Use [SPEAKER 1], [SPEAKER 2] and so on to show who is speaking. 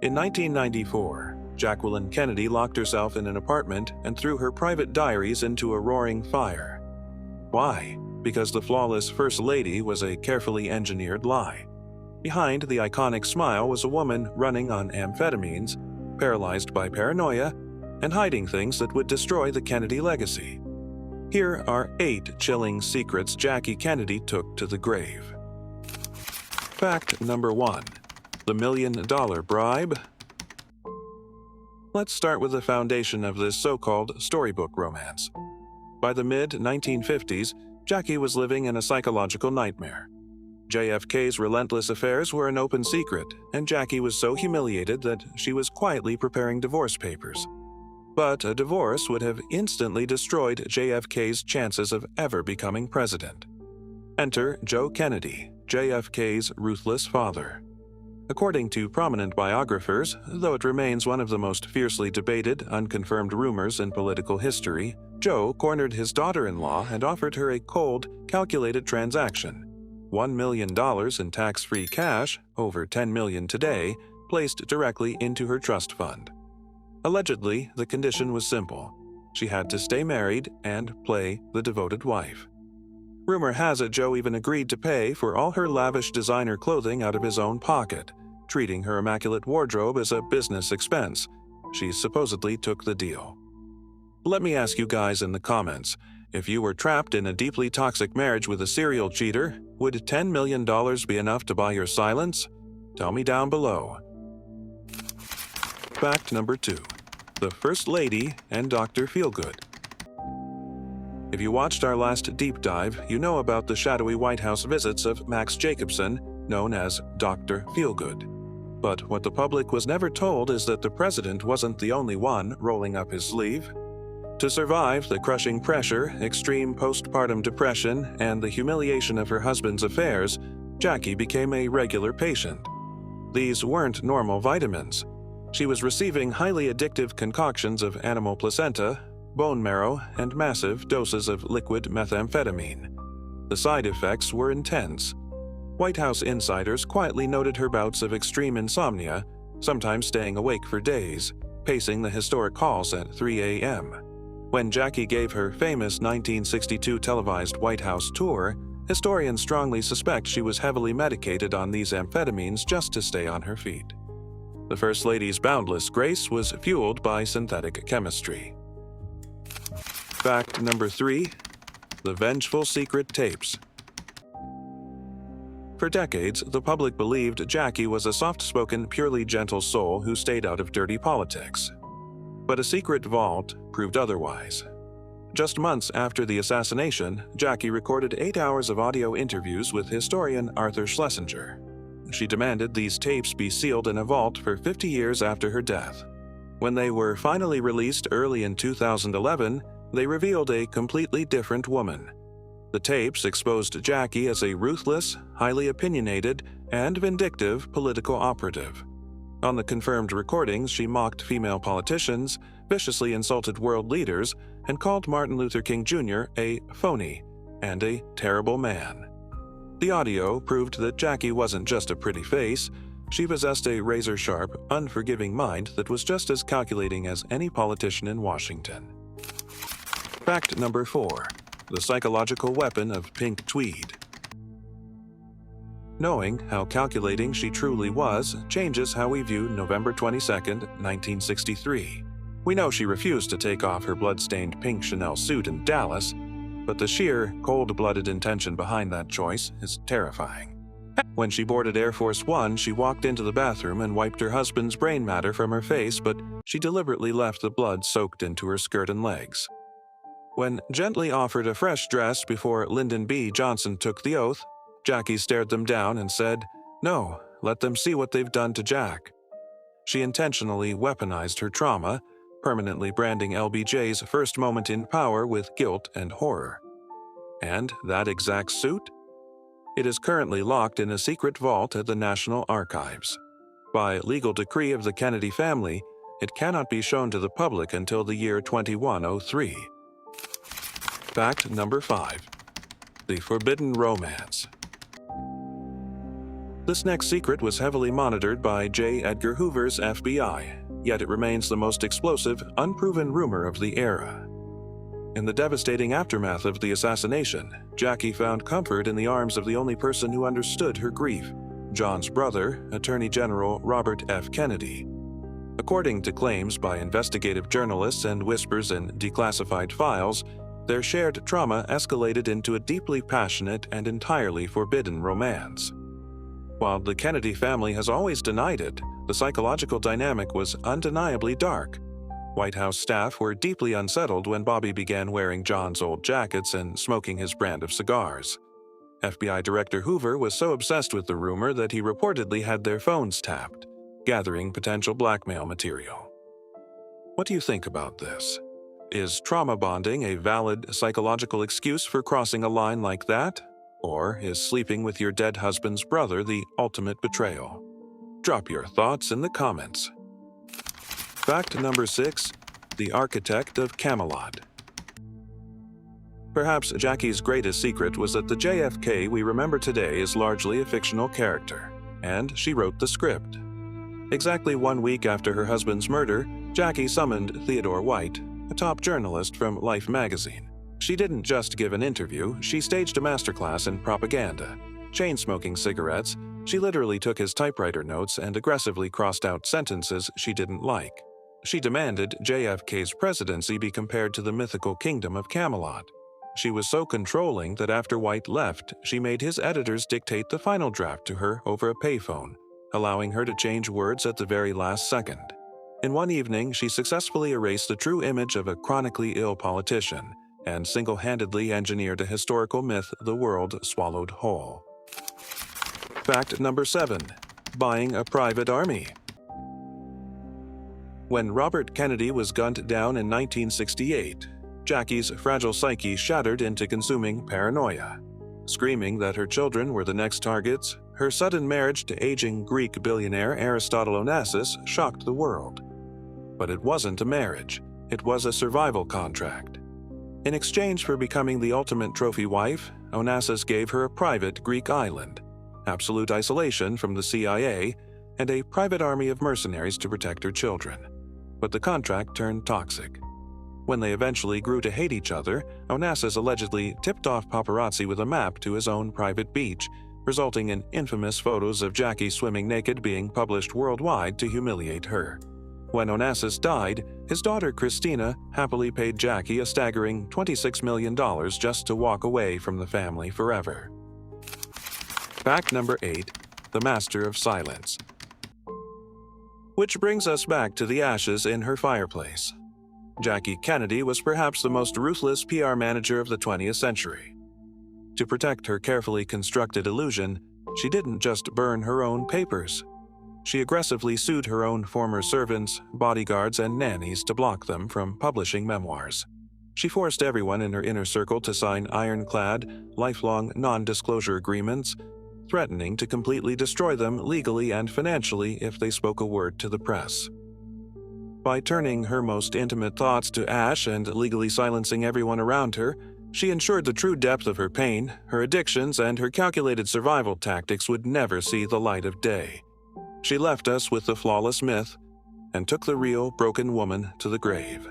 [SPEAKER 1] In 1994, Jacqueline Kennedy locked herself in an apartment and threw her private diaries into a roaring fire. Why? Because the flawless First Lady was a carefully engineered lie. Behind the iconic smile was a woman running on amphetamines, paralyzed by paranoia, and hiding things that would destroy the Kennedy legacy. Here are 8 chilling secrets Jackie Kennedy took to the grave. Fact number 1. The Million-Dollar Bribe. Let's start with the foundation of this so-called storybook romance. By the mid-1950s, Jackie was living in a psychological nightmare. JFK's relentless affairs were an open secret, and Jackie was so humiliated that she was quietly preparing divorce papers. But a divorce would have instantly destroyed JFK's chances of ever becoming president. Enter Joe Kennedy, JFK's ruthless father. According to prominent biographers, though it remains one of the most fiercely debated, unconfirmed rumors in political history, Joe cornered his daughter-in-law and offered her a cold, calculated transaction: $1 million in tax-free cash, over $10 million today, placed directly into her trust fund. Allegedly, the condition was simple. She had to stay married and play the devoted wife. Rumor has it Joe even agreed to pay for all her lavish designer clothing out of his own pocket, treating her immaculate wardrobe as a business expense. She supposedly took the deal. Let me ask you guys in the comments, if you were trapped in a deeply toxic marriage with a serial cheater, would $10 million be enough to buy your silence? Tell me down below. Fact number 2. The First Lady and Dr. Feelgood. If you watched our last deep dive, you know about the shadowy White House visits of Max Jacobson, known as Dr. Feelgood. But what the public was never told is that the president wasn't the only one rolling up his sleeve. To survive the crushing pressure, extreme postpartum depression, and the humiliation of her husband's affairs, Jackie became a regular patient. These weren't normal vitamins. She was receiving highly addictive concoctions of animal placenta, bone marrow, and massive doses of liquid methamphetamine. The side effects were intense. White House insiders quietly noted her bouts of extreme insomnia, sometimes staying awake for days, pacing the historic halls at 3 a.m. When Jackie gave her famous 1962 televised White House tour, historians strongly suspect she was heavily medicated on these amphetamines just to stay on her feet. The First Lady's boundless grace was fueled by synthetic chemistry. Fact number 3. The Vengeful Secret Tapes. For decades, the public believed Jackie was a soft-spoken, purely gentle soul who stayed out of dirty politics. But a secret vault proved otherwise. Just months after the assassination, Jackie recorded 8 hours of audio interviews with historian Arthur Schlesinger. She demanded these tapes be sealed in a vault for 50 years after her death. When they were finally released early in 2011, they revealed a completely different woman. The tapes exposed Jackie as a ruthless, highly opinionated, and vindictive political operative. On the confirmed recordings, she mocked female politicians, viciously insulted world leaders, and called Martin Luther King Jr. a phony and a terrible man. The audio proved that Jackie wasn't just a pretty face. She possessed a razor-sharp, unforgiving mind that was just as calculating as any politician in Washington. Fact number 4. The psychological weapon of pink tweed. Knowing how calculating she truly was changes how we view November 22, 1963. We know she refused to take off her blood-stained pink Chanel suit in Dallas, but the sheer, cold-blooded intention behind that choice is terrifying. When she boarded Air Force One, she walked into the bathroom and wiped her husband's brain matter from her face, but she deliberately left the blood soaked into her skirt and legs. When gently offered a fresh dress before Lyndon B. Johnson took the oath, Jackie stared them down and said, "No, let them see what they've done to Jack." She intentionally weaponized her trauma, permanently branding LBJ's first moment in power with guilt and horror. And that exact suit? It is currently locked in a secret vault at the National Archives. By legal decree of the Kennedy family, it cannot be shown to the public until the year 2103. Fact number 5. The Forbidden Romance. This next secret was heavily monitored by J. Edgar Hoover's FBI, yet it remains the most explosive, unproven rumor of the era. In the devastating aftermath of the assassination, Jackie found comfort in the arms of the only person who understood her grief, John's brother, Attorney General Robert F. Kennedy. According to claims by investigative journalists and whispers in declassified files, their shared trauma escalated into a deeply passionate and entirely forbidden romance. While the Kennedy family has always denied it, the psychological dynamic was undeniably dark. White House staff were deeply unsettled when Bobby began wearing John's old jackets and smoking his brand of cigars. FBI Director Hoover was so obsessed with the rumor that he reportedly had their phones tapped, gathering potential blackmail material. What do you think about this? Is trauma bonding a valid psychological excuse for crossing a line like that? Or is sleeping with your dead husband's brother the ultimate betrayal? Drop your thoughts in the comments. Fact number 6. The Architect of Camelot. Perhaps Jackie's greatest secret was that the JFK we remember today is largely a fictional character, and she wrote the script. Exactly 1 week after her husband's murder, Jackie summoned Theodore White, a top journalist from Life magazine. She didn't just give an interview, she staged a masterclass in propaganda. Chain-smoking cigarettes, she literally took his typewriter notes and aggressively crossed out sentences she didn't like. She demanded JFK's presidency be compared to the mythical kingdom of Camelot. She was so controlling that after White left, she made his editors dictate the final draft to her over a payphone, allowing her to change words at the very last second. In one evening, she successfully erased the true image of a chronically ill politician and single-handedly engineered a historical myth the world swallowed whole. Fact number 7. Buying a private army. When Robert Kennedy was gunned down in 1968, Jackie's fragile psyche shattered into consuming paranoia. Screaming that her children were the next targets, her sudden marriage to aging Greek billionaire Aristotle Onassis shocked the world. But it wasn't a marriage, it was a survival contract. In exchange for becoming the ultimate trophy wife, Onassis gave her a private Greek island, absolute isolation from the CIA, and a private army of mercenaries to protect her children. But the contract turned toxic. When they eventually grew to hate each other, Onassis allegedly tipped off paparazzi with a map to his own private beach, resulting in infamous photos of Jackie swimming naked being published worldwide to humiliate her. When Onassis died, his daughter Christina happily paid Jackie a staggering $26 million just to walk away from the family forever. Fact number 8. The Master of Silence. Which brings us back to the ashes in her fireplace. Jackie Kennedy was perhaps the most ruthless PR manager of the 20th century. To protect her carefully constructed illusion, she didn't just burn her own papers. She aggressively sued her own former servants, bodyguards, and nannies to block them from publishing memoirs. She forced everyone in her inner circle to sign ironclad, lifelong non-disclosure agreements, threatening to completely destroy them legally and financially if they spoke a word to the press. By turning her most intimate thoughts to ash and legally silencing everyone around her, she ensured the true depth of her pain, her addictions, and her calculated survival tactics would never see the light of day. She left us with the flawless myth and took the real broken woman to the grave.